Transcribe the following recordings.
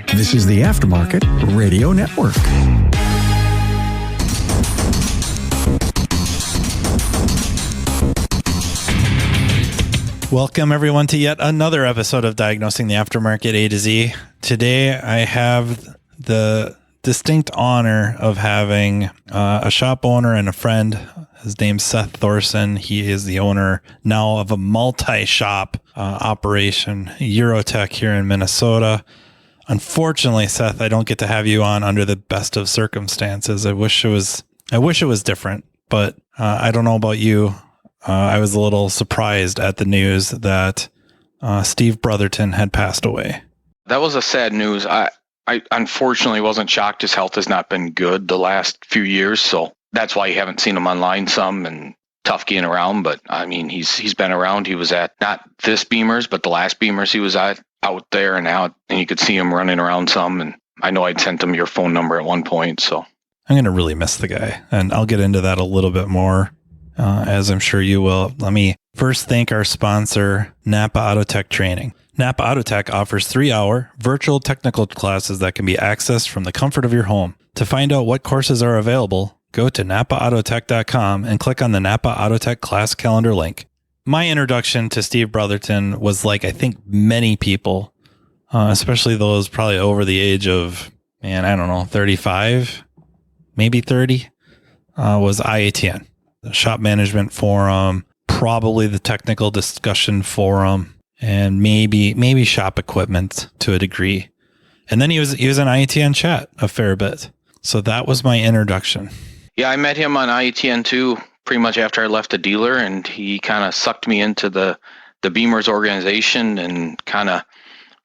This is the Aftermarket Radio Network. Welcome, everyone, to yet another episode of Diagnosing the Aftermarket A to Z. Today, I have the distinct honor of having a shop owner and a friend. His name's Seth Thorson. He is the owner now of a multi-shop operation, AUTOTECH, here in Minnesota. Unfortunately, Seth, I don't get to have you on under the best of circumstances. I wish it was different, but I don't know about you. I was a little surprised at the news that Steve Brotherton had passed away. That was a sad news. I unfortunately wasn't shocked. His health has not been good the last few years, so that's why you haven't seen him online some and tough getting around. But I mean, he's been around. He was at not this Beamers, but the last Beamers he was at out there and out, and you could see him running around some. And I know I'd sent him your phone number at one point. So I'm going to really miss the guy, and I'll get into that a little bit more. As I'm sure you will. Let me first thank our sponsor, NAPA AUTOTECH Training. NAPA AUTOTECH offers 3-hour virtual technical classes that can be accessed from the comfort of your home. To find out what courses are available, go to NAPAAutotech.com and click on the NAPA AUTOTECH class calendar link. My introduction to Steve Brotherton was like, I think many people, especially those probably over the age of, 35, maybe 30, was IETN. The shop management forum, probably the technical discussion forum, and maybe shop equipment to a degree. And then he was in IETN chat a fair bit. So that was my introduction. Yeah, I met him on IETN too, pretty much after I left the dealer, and he kind of sucked me into the Beamers organization and kind of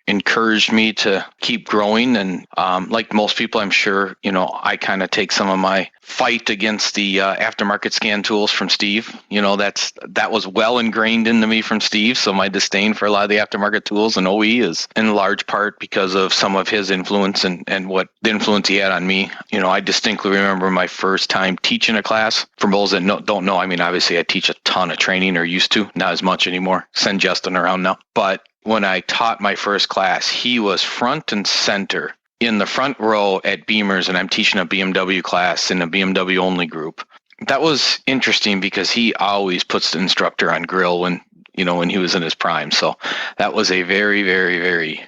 encouraged me to keep growing. And like most people, I'm sure, I kind of take some of my fight against the aftermarket scan tools from Steve. That was well ingrained into me from Steve. So my disdain for a lot of the aftermarket tools and OE is in large part because of some of his influence and what the influence he had on me. I distinctly remember my first time teaching a class. For those that don't know, obviously I teach a ton of training, or used to, not as much anymore. Send Justin around now. But when I taught my first class, he was front and center in the front row at Beamers, and I'm teaching a BMW class in a BMW only group. That was interesting because he always puts the instructor on grill when he was in his prime. So that was a very, very, very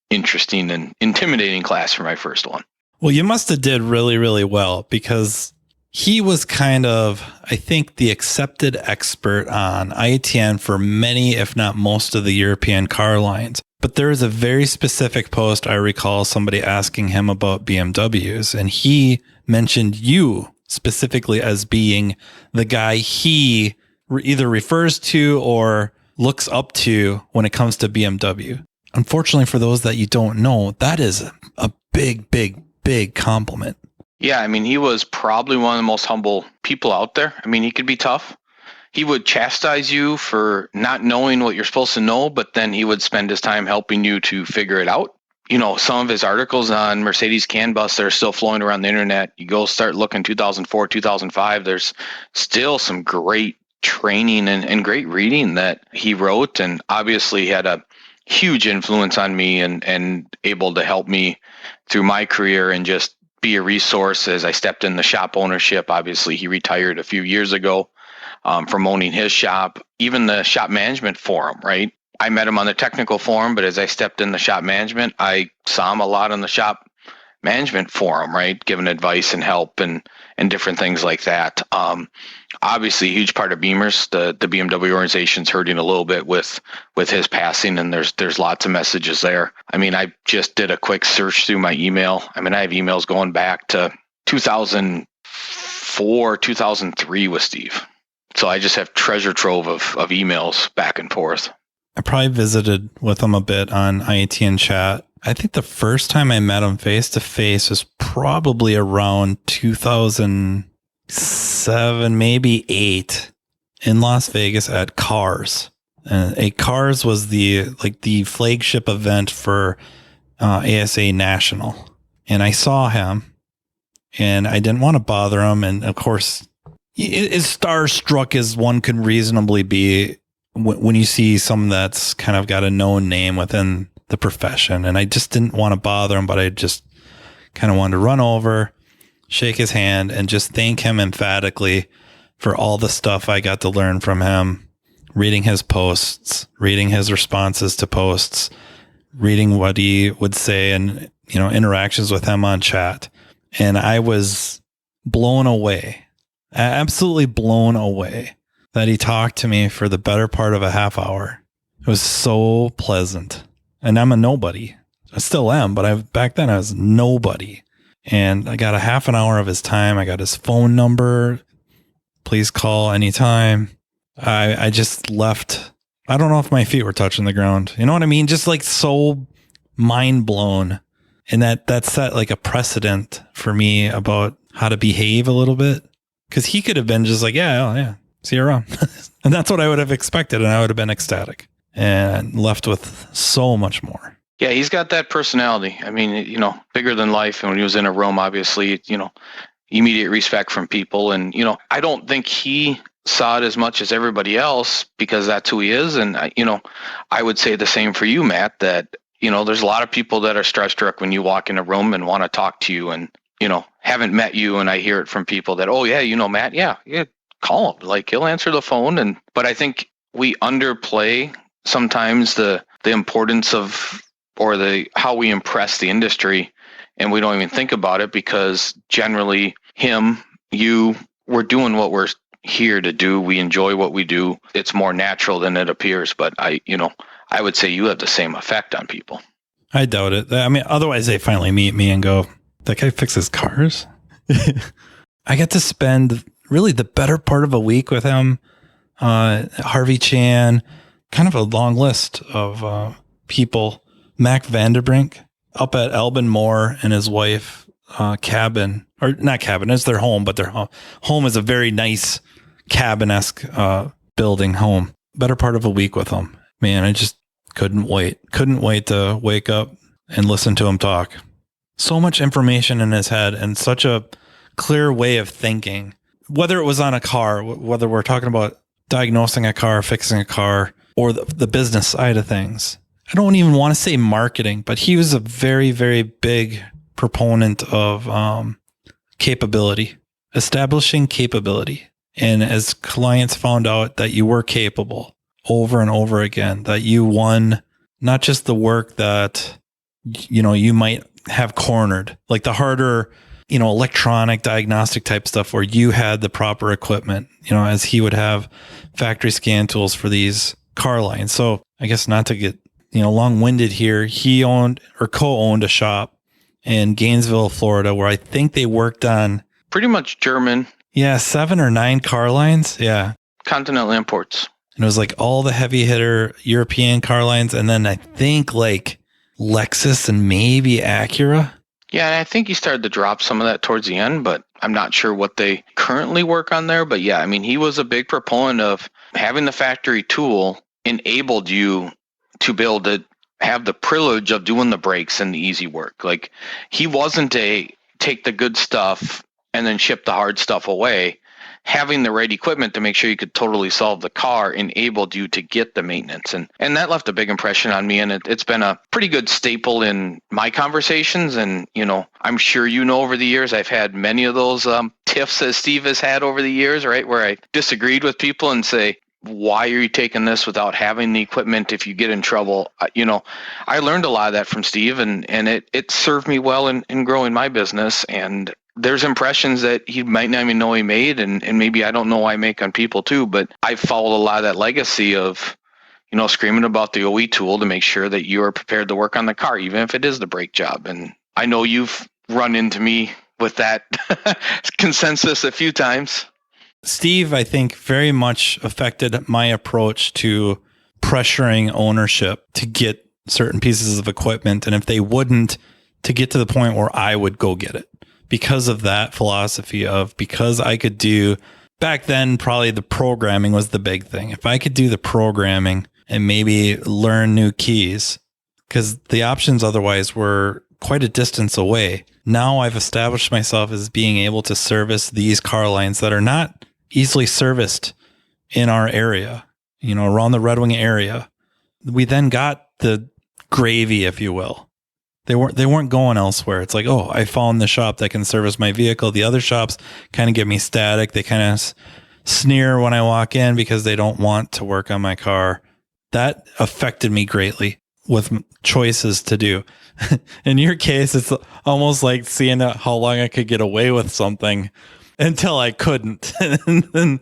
interesting and intimidating class for my first one. Well, you must have did really, really well, because he was kind of, I think, the accepted expert on IETN for many, if not most, of the European car lines. But there is a very specific post I recall somebody asking him about BMWs, and he mentioned you specifically as being the guy he either refers to or looks up to when it comes to BMW. Unfortunately, for those that you don't know, that is a big, big, big compliment. Yeah, he was probably one of the most humble people out there. He could be tough. He would chastise you for not knowing what you're supposed to know, but then he would spend his time helping you to figure it out. Some of his articles on Mercedes CAN bus that are still flowing around the internet, you go start looking 2004, 2005, there's still some great training and great reading that he wrote, and obviously had a huge influence on me and able to help me through my career and just be a resource as I stepped in the shop ownership. Obviously, he retired a few years ago from owning his shop. Even the shop management forum, right? I met him on the technical forum, but as I stepped in the shop management, I saw him a lot on the shop management forum, right? Giving advice and help and different things like that. Obviously, a huge part of Beamers, the BMW organization's hurting a little bit with his passing, and there's lots of messages there. I just did a quick search through my email. I have emails going back to 2004, 2003 with Steve. So I just have treasure trove of emails back and forth. I probably visited with him a bit on IETN chat. I think the first time I met him face to face was probably around 2007, maybe 8, in Las Vegas at Cars. Cars was the flagship event for ASA National. And I saw him, and I didn't want to bother him. And of course, as starstruck as one can reasonably be when you see someone that's kind of got a known name within the profession. And I just didn't want to bother him, but I just kind of wanted to run over, shake his hand, and just thank him emphatically for all the stuff I got to learn from him, reading his posts, reading his responses to posts, reading what he would say, and, interactions with him on chat. And I was blown away, absolutely blown away that he talked to me for the better part of a half hour. It was so pleasant. And I'm a nobody. I still am, but back then I was nobody. And I got a half an hour of his time. I got his phone number. Please call anytime. I just left. I don't know if my feet were touching the ground. You know what I mean? Just like so mind blown. And that set like a precedent for me about how to behave a little bit. Cause he could have been just like, yeah, see you around. And that's what I would have expected. And I would have been ecstatic and left with so much more. Yeah, he's got that personality. I mean, bigger than life. And when he was in a room, obviously, immediate respect from people. And, I don't think he saw it as much as everybody else because that's who he is. And, I would say the same for you, Matt, that, there's a lot of people that are starstruck when you walk in a room and want to talk to you and, haven't met you. And I hear it from people that, oh, yeah, Matt, yeah, call him. Like he'll answer the phone. But I think we underplay sometimes the importance of or how we impress the industry, and we don't even think about it because generally we're doing what we're here to do. We enjoy what we do. It's more natural than it appears, but I would say you have the same effect on people. I doubt it. I mean, otherwise they finally meet me and go, that guy fixes cars. I get to spend really the better part of a week with him. Harvey Chan, kind of a long list of people. Mac Vanderbrink up at Albin Moore and his wife cabin, or not cabin, it's their home, but their home is a very nice cabin-esque building home. Better part of a week with him. Man, I just couldn't wait to wake up and listen to him talk. So much information in his head and such a clear way of thinking, whether it was on a car, whether we're talking about diagnosing a car, fixing a car, or the business side of things. I don't even want to say marketing, but he was a very, very big proponent of capability, establishing capability. And as clients found out that you were capable over and over again, that you won not just the work that, you might have cornered, like the harder, electronic diagnostic type stuff where you had the proper equipment, as he would have factory scan tools for these car lines. So I guess not to get long-winded here, he owned or co-owned a shop in Gainesville, Florida, where I think they worked on pretty much German. Yeah, 7 or 9 car lines. Yeah. Continental imports. And it was like all the heavy hitter European car lines. And then I think like Lexus and maybe Acura. Yeah, and I think he started to drop some of that towards the end, but I'm not sure what they currently work on there. But yeah, I mean, he was a big proponent of having the factory tool enabled you to be able to have the privilege of doing the brakes and the easy work. Like he wasn't take the good stuff and then ship the hard stuff away. Having the right equipment to make sure you could totally solve the car enabled you to get the maintenance. And that left a big impression on me. And it's been a pretty good staple in my conversations. And, I'm sure over the years, I've had many of those tiffs as Steve has had over the years, right? Where I disagreed with people and say, why are you taking this without having the equipment if you get in trouble? I learned a lot of that from Steve and it served me well in growing my business. And there's impressions that he might not even know he made. And maybe I don't know I make on people too, but I followed a lot of that legacy of, screaming about the OE tool to make sure that you are prepared to work on the car, even if it is the brake job. And I know you've run into me with that consensus a few times. Steve, I think, very much affected my approach to pressuring ownership to get certain pieces of equipment. And if they wouldn't, to get to the point where I would go get it. Because of that philosophy of, because I could do, back then, probably the programming was the big thing. If I could do the programming and maybe learn new keys, because the options otherwise were quite a distance away. Now I've established myself as being able to service these car lines that are not easily serviced in our area, around the Red Wing area. We then got the gravy, if you will. They weren't going elsewhere. It's like, oh, I found the shop that can service my vehicle. The other shops kind of give me static. They kind of sneer when I walk in because they don't want to work on my car. That affected me greatly with choices to do. In your case, it's almost like seeing how long I could get away with something until I couldn't. and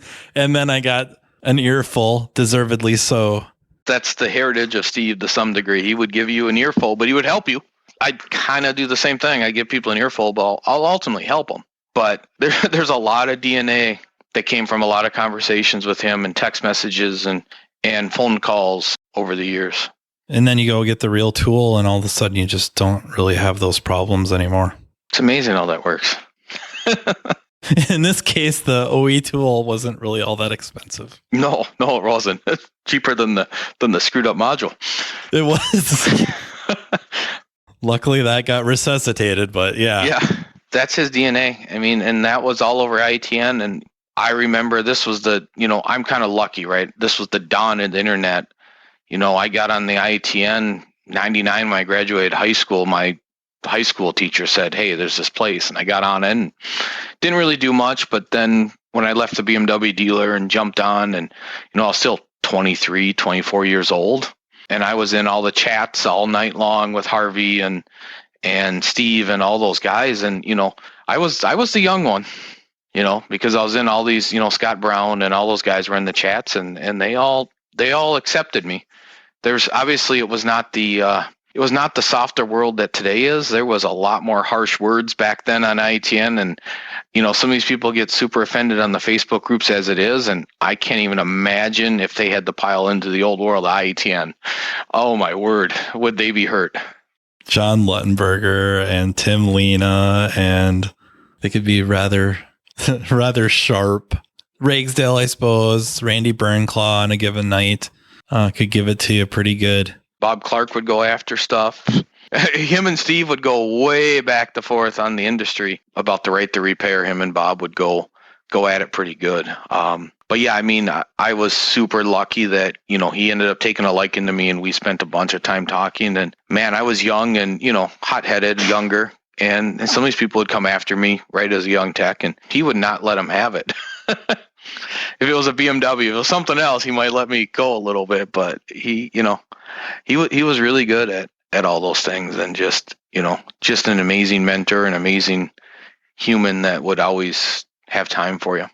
then I got an earful, deservedly so. That's the heritage of Steve to some degree. He would give you an earful, but he would help you. I'd kind of do the same thing. I give people an earful, but I'll ultimately help them. But there's a lot of DNA that came from a lot of conversations with him and text messages and phone calls over the years. And then you go get the real tool, and all of a sudden you just don't really have those problems anymore. It's amazing how that works. In this case, the OE tool wasn't really all that expensive. No, it wasn't. It's cheaper than the screwed up module. It was. Luckily, that got resuscitated, but yeah. Yeah, that's his DNA. I mean, and that was all over IETN. And I remember this was I'm kind of lucky, right? This was the dawn of the internet. I got on the IETN 99 when I graduated high school. My high school teacher said, hey, there's this place. And I got on it and didn't really do much. But then when I left the BMW dealer and jumped on, and, I was still 23, 24 years old. And I was in all the chats all night long with Harvey and Steve and all those guys. And, I was the young one, because I was in all these, Scott Brown and all those guys were in the chats, and they all accepted me. There's obviously it was not the softer world that today is. There was a lot more harsh words back then on IETN, and some of these people get super offended on the Facebook groups as it is, and I can't even imagine if they had to pile into the old world of IETN. Oh my word, would they be hurt? John Luttenberger and Tim Lena, and they could be rather sharp. Ragsdale, I suppose. Randy Burnclaw on a given night could give it to you pretty good. Bob Clark would go after stuff. Him and Steve would go way back and forth on the industry about the right to repair. Him and Bob would go at it pretty good. But yeah, I mean, I was super lucky that, he ended up taking a liking to me, and we spent a bunch of time talking. And man, I was young and, hot-headed, younger. And some of these people would come after me right as a young tech, and he would not let them have it. If it was a BMW, if it was something else, he might let me go a little bit. But he was really good at all those things, and just an amazing mentor, an amazing human that would always have time for you.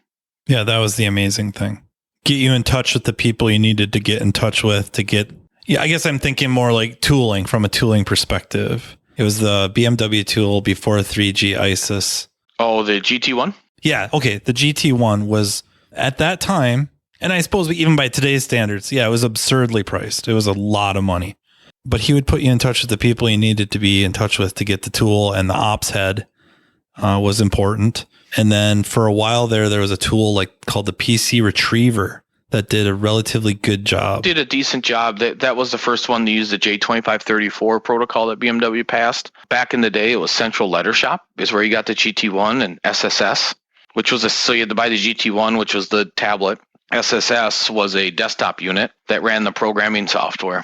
Yeah, that was the amazing thing. Get you in touch with the people you needed to get in touch with I guess I'm thinking more like tooling from a tooling perspective. It was the BMW tool before 3G ISIS. Oh, the GT1? Yeah, okay. The GT1 was, at that time, and I suppose even by today's standards, yeah, it was absurdly priced. It was a lot of money. But he would put you in touch with the people you needed to be in touch with to get the tool, and the ops head was important. And then for a while there was a tool called the PC Retriever that did a relatively good job. Did a decent job. That was the first one to use the J2534 protocol that BMW passed. Back in the day, it was Central Letter Shop is where you got the GT1, and SSS, which was so you had to buy the GT1, which was the tablet. SSS was a desktop unit that ran the programming software.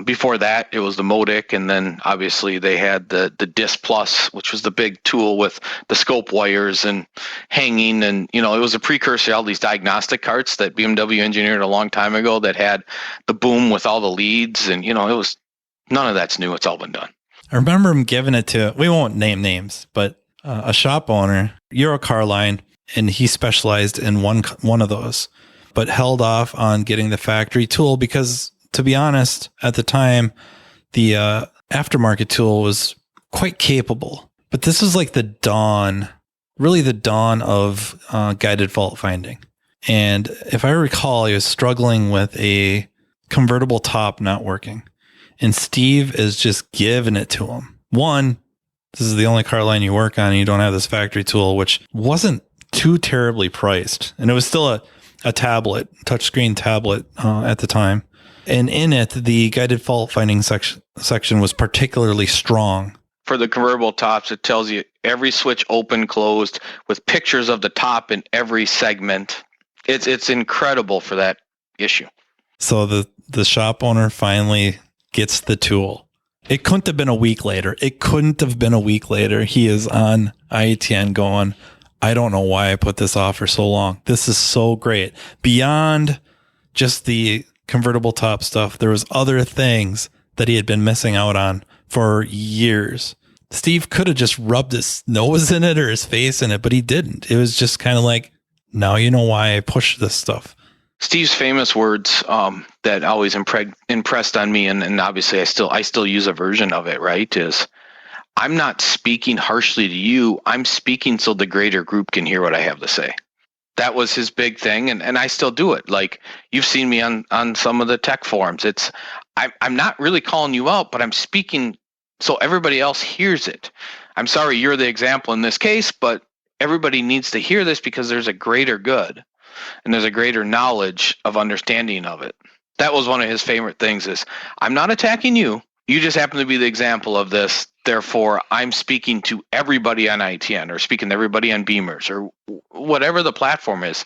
Before that, it was the Modic, and then obviously they had the Dis Plus, which was the big tool with the scope wires and hanging, and it was a precursor to all these diagnostic carts that BMW engineered a long time ago that had the boom with all the leads, and it was none of that's new. It's all been done. I remember him giving it to, we won't name names, but a shop owner, Eurocar line, and he specialized in one of those, but held off on getting the factory tool because, to be honest, at the time, the aftermarket tool was quite capable. But this was like the dawn of guided fault finding. And if I recall, he was struggling with a convertible top not working. And Steve is just giving it to him. One, this is the only car line you work on, and you don't have this factory tool, which wasn't too terribly priced. And it was still a tablet, touchscreen tablet at the time. And in it, the guided fault finding section was particularly strong. For the convertible tops, it tells you every switch open, closed, with pictures of the top in every segment. It's incredible for that issue. So the shop owner finally gets the tool. It couldn't have been a week later. He is on IETN going, I don't know why I put this off for so long. This is so great. Beyond just the convertible top stuff, there was other things that he had been missing out on for years. Steve could have just rubbed his nose in it or his face in it, but he didn't. It was just kind of like, now you know why I pushed this stuff. Steve's famous words that always impressed on me, and obviously I still use a version of it, right, is I'm not speaking harshly to you. I'm speaking so the greater group can hear what I have to say. That was his big thing, and I still do it. Like, you've seen me on some of the tech forums. I'm not really calling you out, but I'm speaking so everybody else hears it. I'm sorry you're the example in this case, but everybody needs to hear this because there's a greater good. And there's a greater knowledge of understanding of it. That was one of his favorite things is, I'm not attacking you. You just happen to be the example of this. Therefore, I'm speaking to everybody on IETN or speaking to everybody on Beamers or whatever the platform is.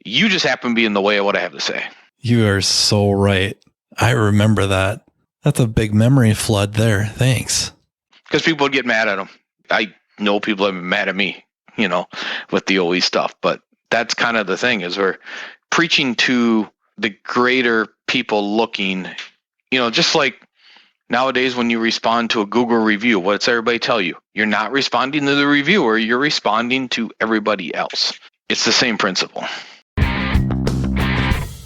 You just happen to be in the way of what I have to say. You are so right. I remember that. That's a big memory flood there. Thanks. Because people would get mad at him. I know people have been mad at me, with the OE stuff, but that's kind of the thing is we're preaching to the greater people looking, just like nowadays when you respond to a Google review, what's everybody tell you? You're not responding to the reviewer, you're responding to everybody else. It's the same principle.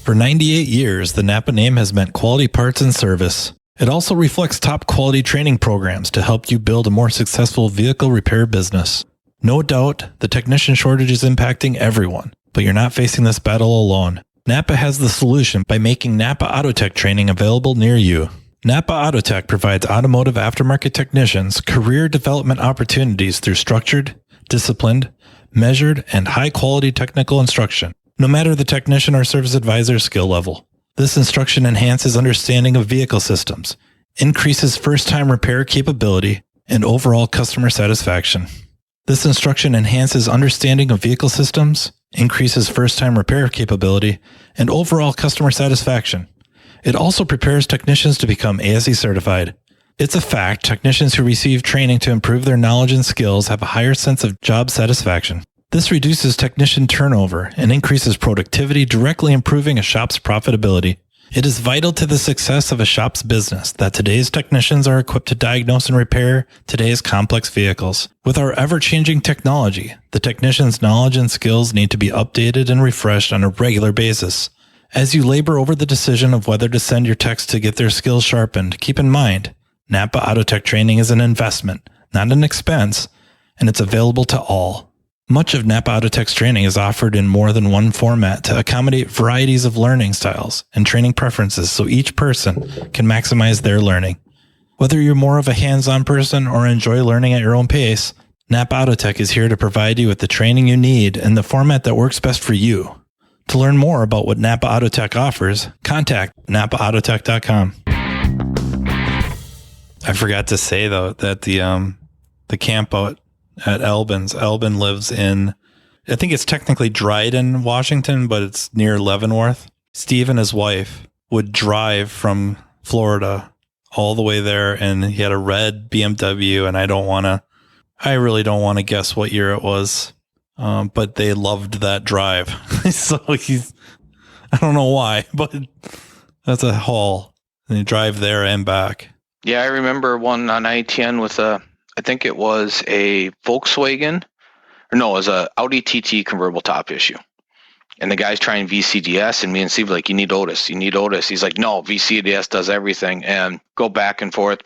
For 98 years, the NAPA name has meant quality parts and service. It also reflects top quality training programs to help you build a more successful vehicle repair business. No doubt, the technician shortage is impacting everyone, but you're not facing this battle alone. NAPA has the solution by making NAPA AUTOTECH training available near you. NAPA AUTOTECH provides automotive aftermarket technicians career development opportunities through structured, disciplined, measured, and high-quality technical instruction, no matter the technician or service advisor skill level. This instruction enhances understanding of vehicle systems, increases first-time repair capability, and overall customer satisfaction. This instruction enhances understanding of vehicle systems, increases first-time repair capability, and overall customer satisfaction. It also prepares technicians to become ASE certified. It's a fact technicians who receive training to improve their knowledge and skills have a higher sense of job satisfaction. This reduces technician turnover and increases productivity, directly improving a shop's profitability. It is vital to the success of a shop's business that today's technicians are equipped to diagnose and repair today's complex vehicles. With our ever-changing technology, the technician's knowledge and skills need to be updated and refreshed on a regular basis. As you labor over the decision of whether to send your techs to get their skills sharpened, keep in mind, NAPA AUTOTECH training is an investment, not an expense, and it's available to all. Much of NAPA AUTOTECH's training is offered in more than one format to accommodate varieties of learning styles and training preferences so each person can maximize their learning. Whether you're more of a hands-on person or enjoy learning at your own pace, NAPA AUTOTECH is here to provide you with the training you need in the format that works best for you. To learn more about what NAPA AUTOTECH offers, contact napaautotech.com. I forgot to say, though, that the camp out at Albin lives in, I think it's technically Dryden, Washington, but it's near Leavenworth. Steve and his wife would drive from Florida all the way there, and he had a red BMW, and I really don't want to guess what year it was, but they loved that drive. So I don't know why, but that's a haul. And you drive there and back. Yeah, I remember one on IETN with I think it was a Volkswagen, or no, it was a Audi TT convertible top issue. And the guy's trying VCDS, and me and Steve were like, you need Otis. He's like, no, VCDS does everything, and go back and forth.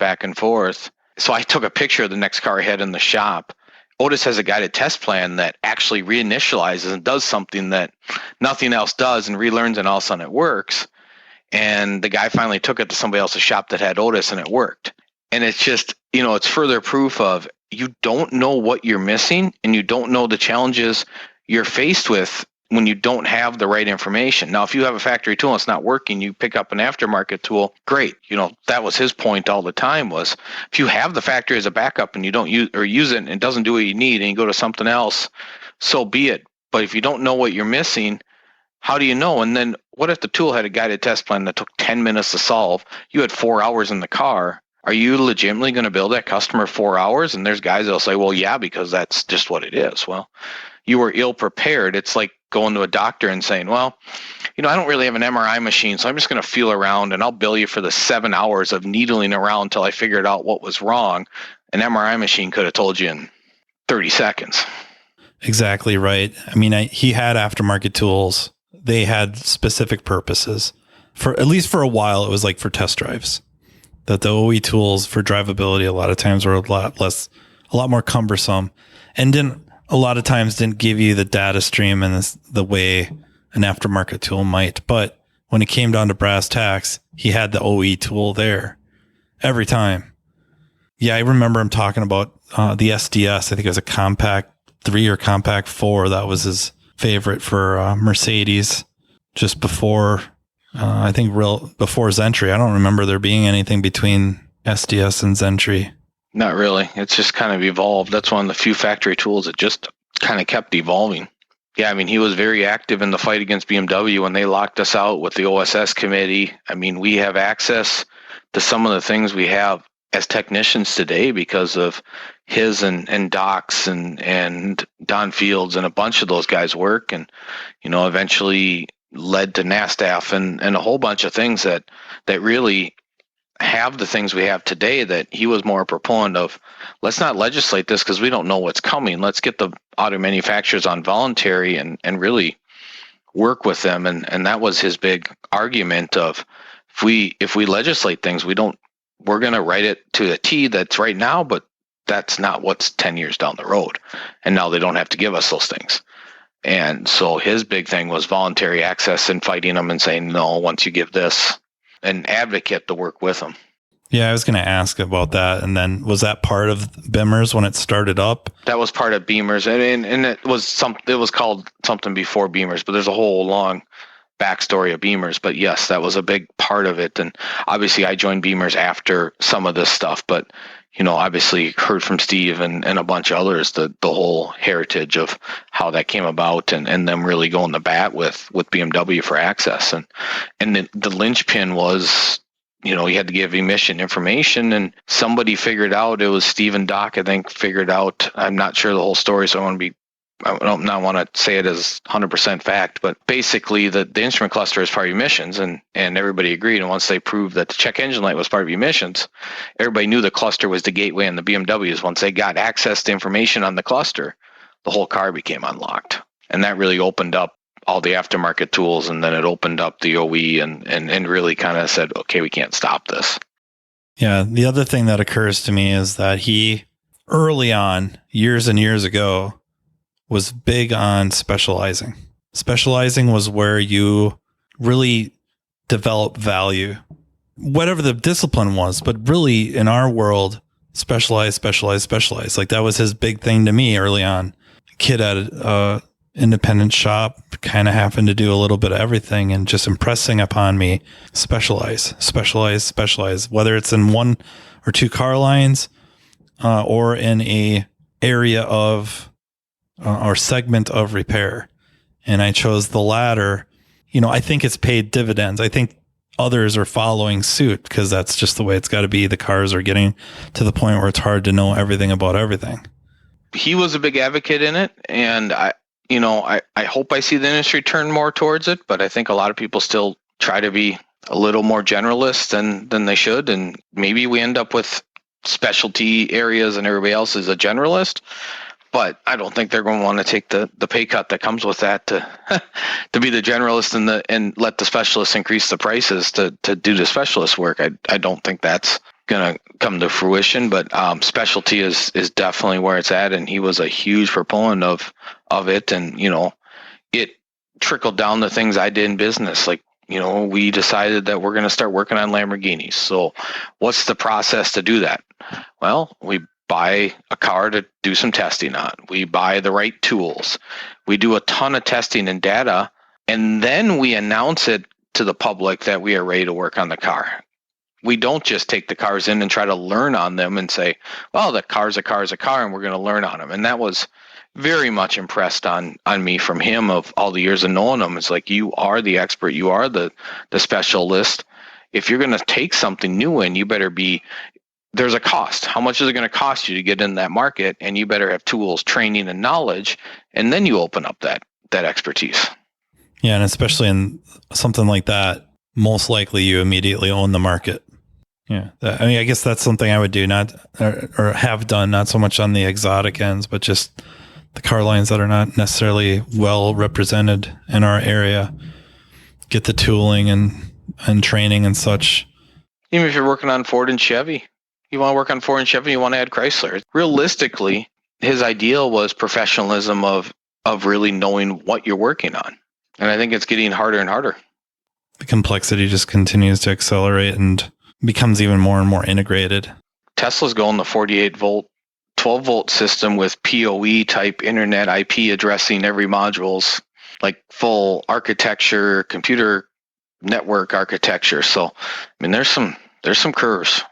So I took a picture of the next car I had in the shop. Otis has a guided test plan that actually reinitializes and does something that nothing else does and relearns, and all of a sudden it works. And the guy finally took it to somebody else's shop that had Otis, and it worked. And it's just, it's further proof of you don't know what you're missing, and you don't know the challenges you're faced with when you don't have the right information. Now, if you have a factory tool and it's not working, you pick up an aftermarket tool, great. That was his point all the time, was if you have the factory as a backup and you don't use it and it doesn't do what you need and you go to something else, so be it. But if you don't know what you're missing, how do you know? And then what if the tool had a guided test plan that took 10 minutes to solve? You had 4 hours in the car. Are you legitimately going to bill that customer 4 hours? And there's guys that'll say, well, yeah, because that's just what it is. Well, you were ill prepared. It's like going to a doctor and saying, well, I don't really have an MRI machine, so I'm just going to feel around and I'll bill you for the 7 hours of needling around until I figured out what was wrong. An MRI machine could have told you in 30 seconds. Exactly right. I mean, he had aftermarket tools. They had specific purposes. For at least for a while, it was like for test drives. That the OE tools for drivability a lot of times were a lot more cumbersome, and a lot of times didn't give you the data stream and the way an aftermarket tool might. But when it came down to brass tacks, he had the OE tool there every time. Yeah, I remember him talking about the SDS. I think it was a Compact 3 or Compact 4. That was his favorite for Mercedes just before. I think before Zentry. I don't remember there being anything between SDS and Zentry. Not really. It's just kind of evolved. That's one of the few factory tools that just kind of kept evolving. Yeah, I mean, he was very active in the fight against BMW when they locked us out with the OSS committee. I mean, we have access to some of the things we have as technicians today because of his and Doc's and Don Fields and a bunch of those guys' work, and eventually led to NASTAF and a whole bunch of things that really have the things we have today. That he was more a proponent of, let's not legislate this because we don't know what's coming. Let's get the auto manufacturers on voluntary and really work with them. And that was his big argument of, if we legislate things, we're going to write it to the T that's right now, but that's not what's 10 years down the road. And now they don't have to give us those things. And so his big thing was voluntary access and fighting them and saying, no, once you give this, an advocate to work with them. Yeah, I was going to ask about that. And then was that part of Bimmers when it started up? That was part of Beamers. And it was called something before Beamers, but there's a whole long backstory of Beamers. But yes, that was a big part of it. And obviously I joined Beamers after some of this stuff, but obviously heard from Steve and a bunch of others, the whole heritage of how that came about and them really going to bat with BMW for access. And the linchpin was, you had to give emission information, and somebody figured out, it was Steve and Doc, I think, figured out, I'm not sure the whole story, so I don't not want to say it as 100% fact, but basically the instrument cluster is part of emissions, and everybody agreed. And once they proved that the check engine light was part of emissions, everybody knew the cluster was the gateway in the BMWs. Once they got access to information on the cluster, the whole car became unlocked. And that really opened up all the aftermarket tools, and then it opened up the OE and really kind of said, okay, we can't stop this. Yeah, the other thing that occurs to me is that he, early on, years and years ago, was big on specializing. Specializing was where you really develop value, whatever the discipline was, but really in our world, specialize. Like that was his big thing to me early on. Kid at a independent shop, kind of happened to do a little bit of everything and just impressing upon me, specialize, whether it's in 1 or 2 car lines or in a area of or segment of repair. And I chose the latter. I think it's paid dividends. I think others are following suit because that's just the way it's got to be. The cars are getting to the point where it's hard to know everything about everything. He was a big advocate in it. And I hope I see the industry turn more towards it, but I think a lot of people still try to be a little more generalist than they should. And maybe we end up with specialty areas and everybody else is a generalist. But I don't think they're going to want to take the pay cut that comes with that to be the generalist and let the specialists increase the prices to do the specialist work. I don't think that's going to come to fruition. But specialty is definitely where it's at, and he was a huge proponent of it. And it trickled down to things I did in business. Like we decided that we're going to start working on Lamborghinis. So what's the process to do that? Well, we buy a car to do some testing on. We buy the right tools. We do a ton of testing and data, and then we announce it to the public that we are ready to work on the car. We don't just take the cars in and try to learn on them and say, well, the car's a car, and we're going to learn on them. And that was very much impressed on me from him of all the years of knowing him. It's like, you are the expert. You are the specialist. If you're going to take something new in, you better be there's a cost. How much is it going to cost you to get in that market? And you better have tools, training, and knowledge, and then you open up that expertise. Yeah, and especially in something like that, most likely you immediately own the market. Yeah, I mean, I guess that's something I would do, not or have done, not so much on the exotic ends, but just the car lines that are not necessarily well represented in our area. Get the tooling and training and such. Even if you're working on Ford and Chevy, you want to work on Ford and Chevy, you want to add Chrysler. Realistically, his ideal was professionalism of really knowing what you're working on. And I think it's getting harder and harder. The complexity just continues to accelerate and becomes even more and more integrated. Tesla's going the 48 volt, 12 volt system with PoE type internet IP addressing every modules, like full architecture, computer network architecture. So, I mean, there's some curves,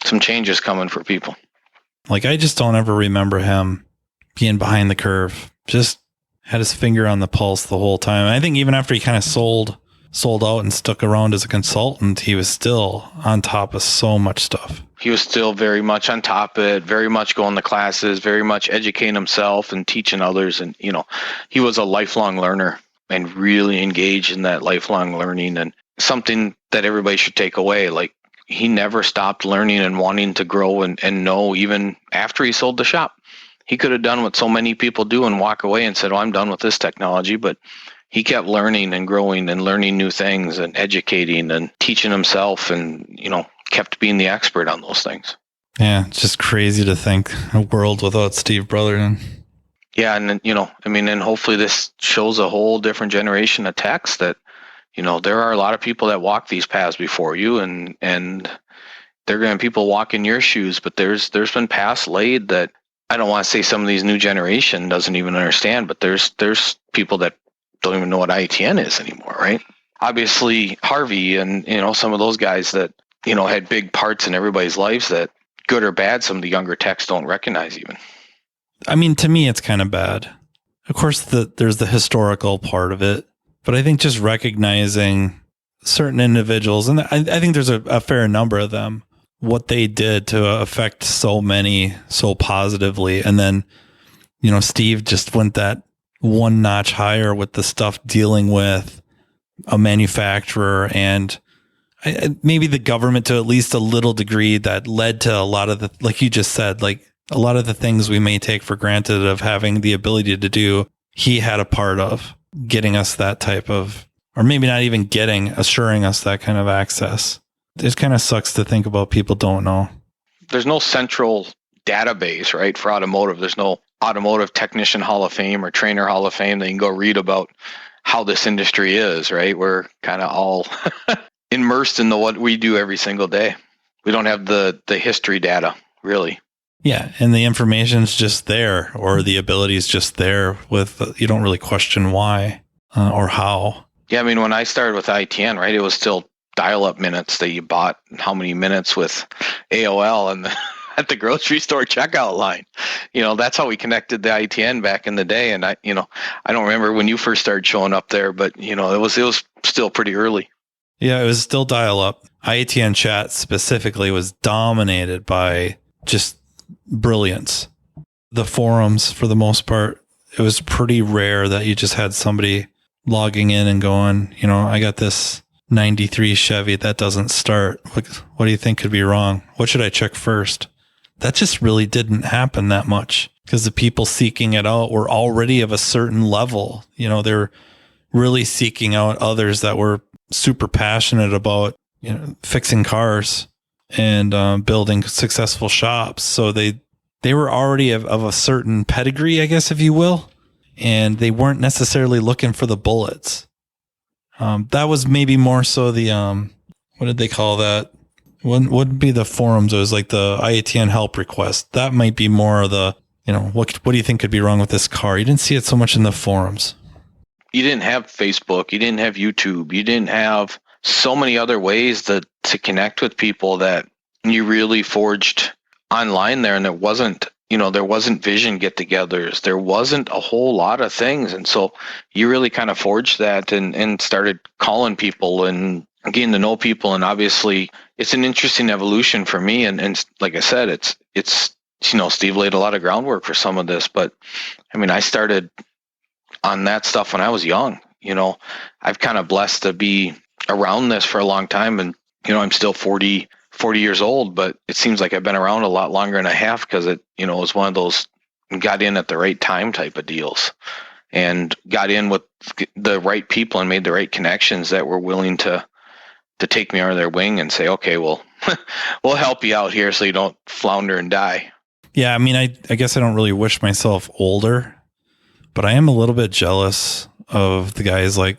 some changes coming for people. Like, I just don't ever remember him being behind the curve. Just had his finger on the pulse the whole time. I think even after he kind of sold out and stuck around as a consultant, he was still on top of so much stuff. He was still very much on top of it, very much going to classes, very much educating himself and teaching others. And, he was a lifelong learner and really engaged in that lifelong learning, and something that everybody should take away. Like, he never stopped learning and wanting to grow and know, even after he sold the shop. He could have done what so many people do and walk away and said, "Oh, I'm done with this technology." But he kept learning and growing and learning new things and educating and teaching himself and, kept being the expert on those things. Yeah, it's just crazy to think a world without Steve Brotherton. Yeah, and and hopefully this shows a whole different generation of techs that, there are a lot of people that walk these paths before you, and they're going to people walk in your shoes, but there's been paths laid that I don't want to say some of these new generation doesn't even understand, but there's people that don't even know what IETN is anymore, right? Obviously, Harvey and, some of those guys that, had big parts in everybody's lives that, good or bad, some of the younger techs don't recognize even. I mean, to me, it's kind of bad. Of course, there's the historical part of it, but I think just recognizing certain individuals, and I think there's a fair number of them, what they did to affect so many so positively. And then, Steve just went that one notch higher with the stuff dealing with a manufacturer and maybe the government to at least a little degree that led to a lot of the, like you just said, like a lot of the things we may take for granted of having the ability to do, he had a part of getting us that type of, or maybe not even assuring us that kind of access. It kind of sucks to think about people don't know. There's no central database, right, for automotive. There's no automotive technician Hall of Fame or trainer Hall of Fame that you can go read about how this industry is, right? We're kind of all immersed in what we do every single day. We don't have the history data, really. Yeah, and the information's just there, or the ability is just there with, you don't really question why or how. Yeah, I mean, when I started with IETN, right, it was still dial-up minutes that you bought, how many minutes with AOL and at the grocery store checkout line. That's how we connected the IETN back in the day. And I don't remember when you first started showing up there, but it was still pretty early. Yeah, it was still dial-up. IETN chat specifically was dominated by just brilliance. The forums, for the most part, it was pretty rare that you just had somebody logging in and going, I got this 93 Chevy that doesn't start. What do you think could be wrong? What should I check first? That just really didn't happen that much because the people seeking it out were already of a certain level. They're really seeking out others that were super passionate about, fixing cars and building successful shops. So they were already of a certain pedigree, I guess, if you will, and they weren't necessarily looking for the bullets. That was maybe more so the, what did they call that? Wouldn't be the forums. It was like the IETN help request. That might be more of the, what do you think could be wrong with this car? You didn't see it so much in the forums. You didn't have Facebook. You didn't have YouTube. You didn't have so many other ways to connect with people that you really forged online there. And there wasn't vision get-togethers. There wasn't a whole lot of things. And so you really kind of forged that and started calling people and getting to know people. And obviously, it's an interesting evolution for me. And like I said, it's, Steve laid a lot of groundwork for some of this, but I mean, I started on that stuff when I was young. I've kind of blessed to be around this for a long time, and I'm still 40 years old, but it seems like I've been around a lot longer than I have, because it was one of those got in at the right time type of deals, and got in with the right people and made the right connections that were willing to take me under their wing and say, okay, well, we'll help you out here so you don't flounder and die. Yeah, I mean, I guess I don't really wish myself older, but I am a little bit jealous of the guys like,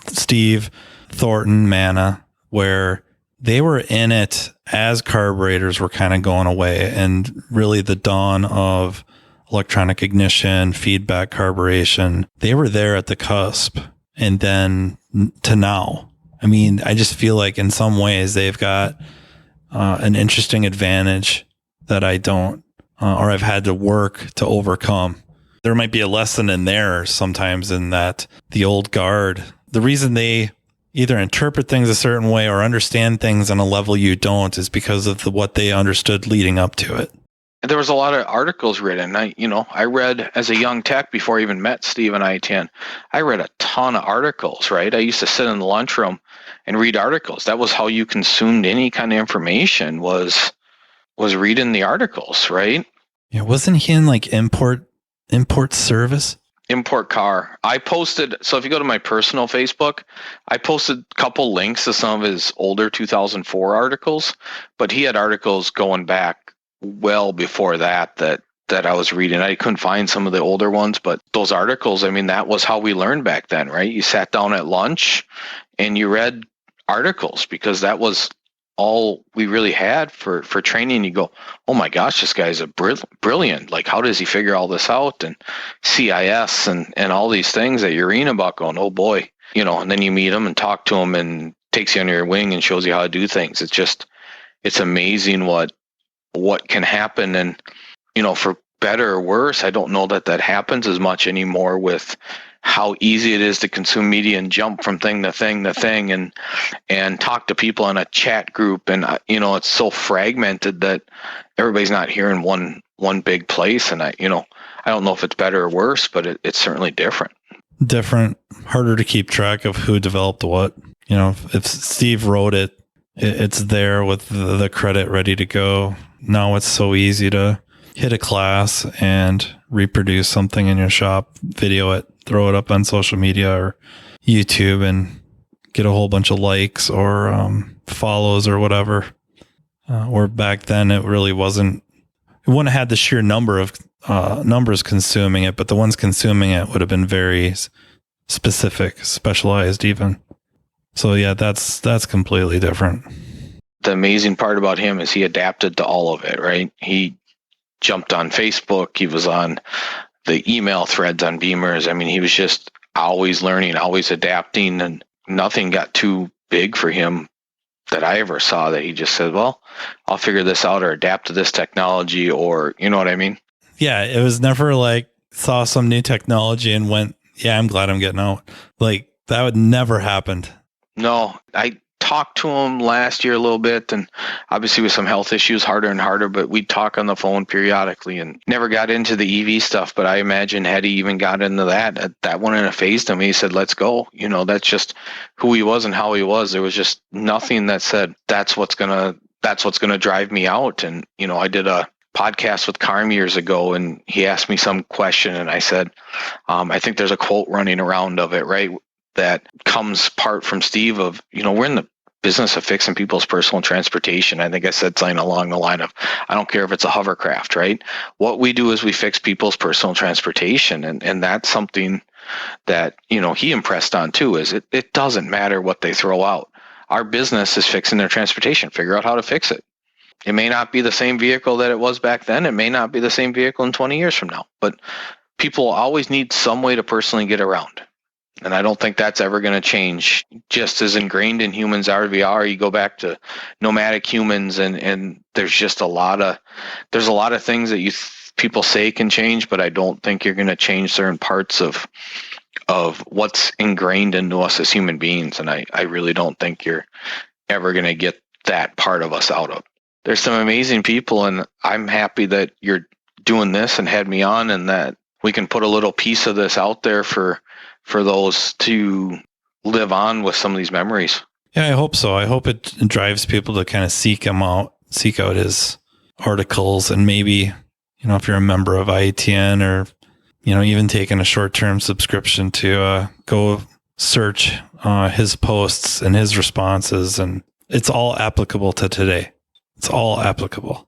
Steve, Thorson, Manna, where they were in it as carburetors were kind of going away, and really the dawn of electronic ignition, feedback carburation, they were there at the cusp. And then to now, I mean, I just feel like in some ways they've got an interesting advantage that I don't, or I've had to work to overcome. There might be a lesson in there sometimes, in that the old guard, the reason they either interpret things a certain way or understand things on a level you don't is because of what they understood leading up to it. There was a lot of articles written. I read as a young tech before I even met Steve and IETN. I read a ton of articles, right? I used to sit in the lunchroom and read articles. That was how you consumed any kind of information, was reading the articles, right? Yeah, wasn't he in like import service? Import car. I posted, so if you go to my personal Facebook, I posted a couple links to some of his older 2004 articles, but he had articles going back well before that I was reading. I couldn't find some of the older ones, but those articles, I mean, that was how we learned back then, right? You sat down at lunch and you read articles, because that was all we really had for training. You go, oh my gosh, this guy's brilliant. Like, how does he figure all this out? And CIS and all these things that you're reading about, going, oh boy, and then you meet him and talk to him and takes you under your wing and shows you how to do things. It's amazing what can happen. And, for better or worse, I don't know that happens as much anymore, with how easy it is to consume media and jump from thing to thing and talk to people in a chat group. And, it's so fragmented that everybody's not here in one big place. And I don't know if it's better or worse, but it's certainly different. Harder to keep track of who developed what. If Steve wrote it, it's there with the credit ready to go. Now it's so easy to hit a class and reproduce something in your shop, video it, throw it up on social media or YouTube, and get a whole bunch of likes or follows or whatever. Or back then it really wasn't, it wouldn't have had the sheer number of numbers consuming it, but the ones consuming it would have been very specific, specialized even. So yeah, that's completely different. The amazing part about him is he adapted to all of it, right? He jumped on Facebook. He was on the email threads on Beamers. I mean, he was just always learning, always adapting, and nothing got too big for him that I ever saw, that he just said, well, I'll figure this out or adapt to this technology, or, you know what I mean? Yeah. It was never like saw some new technology and went, yeah, I'm glad I'm getting out. Like, that would never happened. No, I talked to him last year a little bit, and obviously with some health issues, harder and harder, but we'd talk on the phone periodically, and never got into the EV stuff. But I imagine had he even got into that wouldn't have phased him. He said, let's go. That's just who he was and how he was. There was just nothing that said that's what's gonna drive me out. And I did a podcast with Carm years ago, and he asked me some question, and I said, I think there's a quote running around of it, right, that comes part from Steve of, we're in the business of fixing people's personal transportation. I think I said something along the line of, I don't care if it's a hovercraft, right? What we do is we fix people's personal transportation. And that's something that, he impressed on too, is it doesn't matter what they throw out. Our business is fixing their transportation. Figure out how to fix it. It may not be the same vehicle that it was back then. It may not be the same vehicle in 20 years from now, but people always need some way to personally get around. And I don't think that's ever going to change. Just as ingrained in humans are, you go back to nomadic humans, and there's just a lot of things that people say can change, but I don't think you're going to change certain parts of what's ingrained into us as human beings. And I really don't think you're ever going to get that part of us out of. There's some amazing people, and I'm happy that you're doing this and had me on, and that we can put a little piece of this out there for those to live on with some of these memories. Yeah, I hope so. I hope it drives people to kind of seek out his articles, and maybe, if you're a member of IETN, or, even taking a short-term subscription to go search his posts and his responses, and it's all applicable to today. It's all applicable.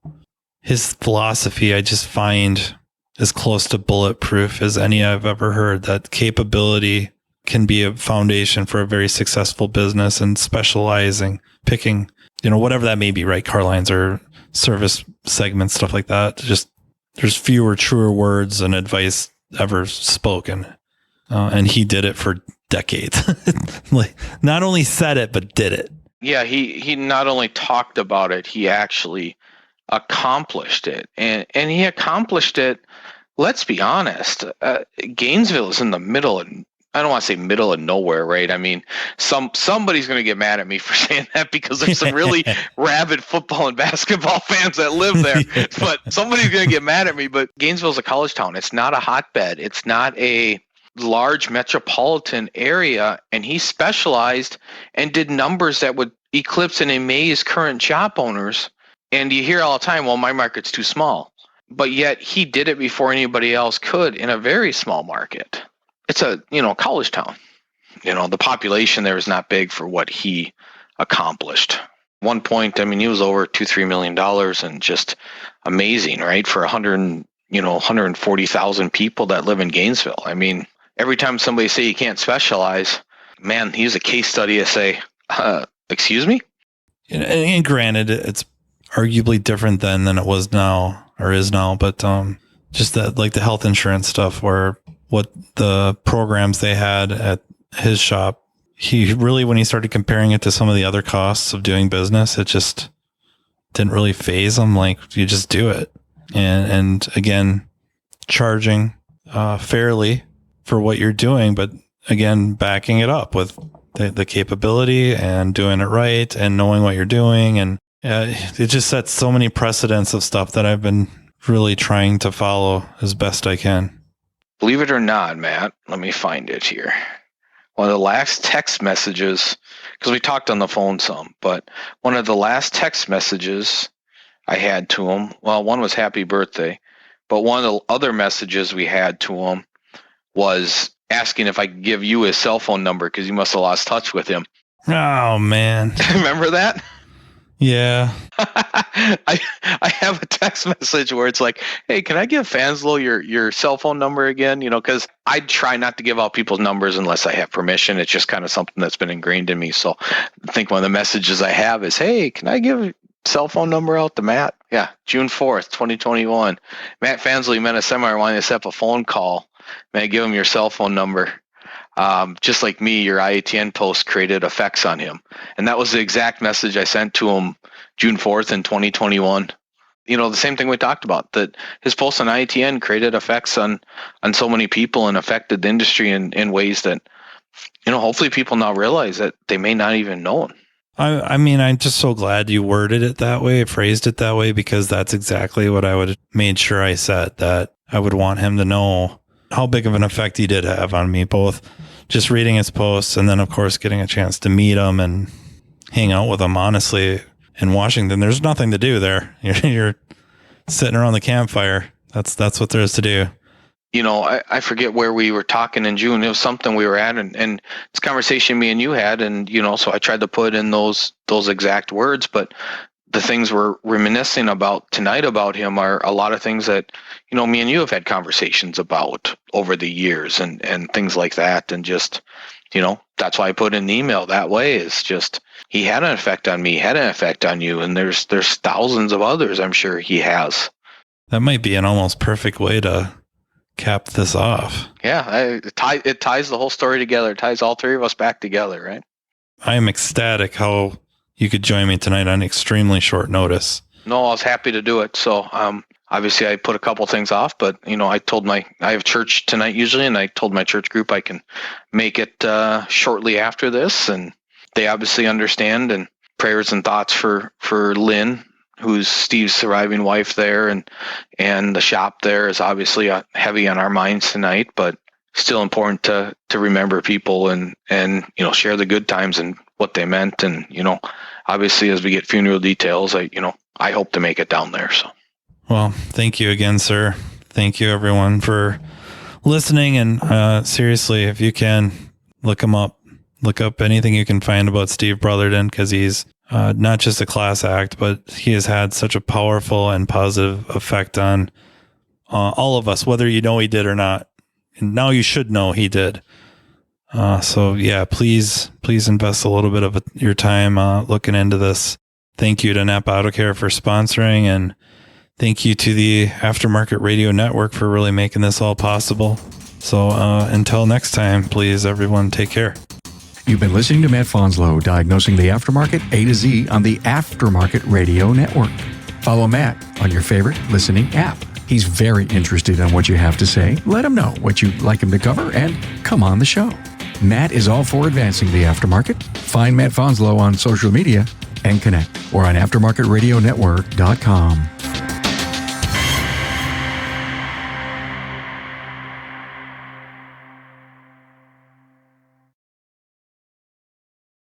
His philosophy, I just find, as close to bulletproof as any I've ever heard. That capability can be a foundation for a very successful business, and specializing, picking, whatever that may be, right? Car lines or service segments, stuff like that. Just there's fewer truer words and advice ever spoken. And he did it for decades. Like, not only said it, but did it. Yeah, he not only talked about it, he actually accomplished it. And he accomplished it, let's be honest, Gainesville is in the middle of, I don't want to say middle of nowhere, right? I mean, somebody's going to get mad at me for saying that, because there's some really rabid football and basketball fans that live there. Yeah. But somebody's going to get mad at me. But Gainesville's a college town. It's not a hotbed. It's not a large metropolitan area. And he specialized and did numbers that would eclipse and amaze current shop owners. And you hear all the time, well, my market's too small. But yet he did it before anybody else could in a very small market. It's a, college town. The population there is not big for what he accomplished. One point, he was over $2-3 million, and just amazing, right? For 140,000 people that live in Gainesville. I mean, every time somebody say you can't specialize, man, he's a case study to say, excuse me? And granted, it's arguably different then than it was now, or is now, but just that, like the health insurance stuff, where what the programs they had at his shop, he really, when he started comparing it to some of the other costs of doing business, it just didn't really faze him. Like, you just do it. And again, charging fairly for what you're doing, but again, backing it up with the capability and doing it right and knowing what you're doing. And it just sets so many precedents of stuff that I've been really trying to follow as best I can. Believe it or not, Matt, let me find it here. One of the last text messages, because we talked on the phone some, but one of the last text messages I had to him, well, one was happy birthday, but one of the other messages we had to him was asking if I could give you his cell phone number, because you must have lost touch with him. Oh, man. Remember that? Yeah. I have a text message where it's like, hey, can I give Fanslow your cell phone number again? Because I try not to give out people's numbers unless I have permission. It's just kind of something that's been ingrained in me. So I think one of the messages I have is, hey, can I give cell phone number out to Matt? Yeah, June 4th, 2021. Matt Fanslow, met a seminar wanting to set up a phone call. May I give him your cell phone number? Just like me, your IETN post created effects on him. And that was the exact message I sent to him June 4th in 2021. The same thing we talked about, that his post on IETN created effects on so many people and affected the industry in ways that, hopefully people now realize that they may not even know him. I mean, I'm just so glad you worded it that way, phrased it that way, because that's exactly what I would have made sure I said, that I would want him to know how big of an effect he did have on me, both just reading his posts and then, of course, getting a chance to meet him and hang out with him. Honestly, in Washington, there's nothing to do there. You're sitting around the campfire. That's what there is to do. I forget where we were talking in June. It was something we were at, and it's a conversation me and you had, and so I tried to put in those exact words, but the things we're reminiscing about tonight about him are a lot of things that, me and you have had conversations about over the years and things like that. And just, that's why I put in the email that way, is just, he had an effect on me, had an effect on you. And there's thousands of others I'm sure he has. That might be an almost perfect way to cap this off. Yeah. It ties the whole story together. It ties all three of us back together, right? I am ecstatic how you could join me tonight on extremely short notice. No, I was happy to do it. So, obviously I put a couple things off, but I have church tonight usually, and I told my church group I can make it shortly after this, and they obviously understand. And prayers and thoughts for Lynn, who's Steve's surviving wife there, and the shop there is obviously heavy on our minds tonight, but still important to remember people and share the good times and what they meant. And obviously as we get funeral details, I hope to make it down there. So, well, thank you again, sir. Thank you everyone for listening. And seriously, if you can, look him up. Look up anything you can find about Steve Brotherton, because he's not just a class act, but he has had such a powerful and positive effect on all of us, whether you know he did or not. And now you should know he did. So yeah, please invest a little bit of your time looking into this. Thank you to NAPA Auto Care for sponsoring, and thank you to the Aftermarket Radio Network for really making this all possible. So until next time, please, everyone, take care. You've been listening to Matt Fonslow, diagnosing the aftermarket A to Z on the Aftermarket Radio Network. Follow Matt on your favorite listening app. He's very interested in what you have to say. Let him know what you'd like him to cover and come on the show. Matt is all for advancing the aftermarket. Find Matt Fonslow on social media and connect, or on aftermarketradionetwork.com.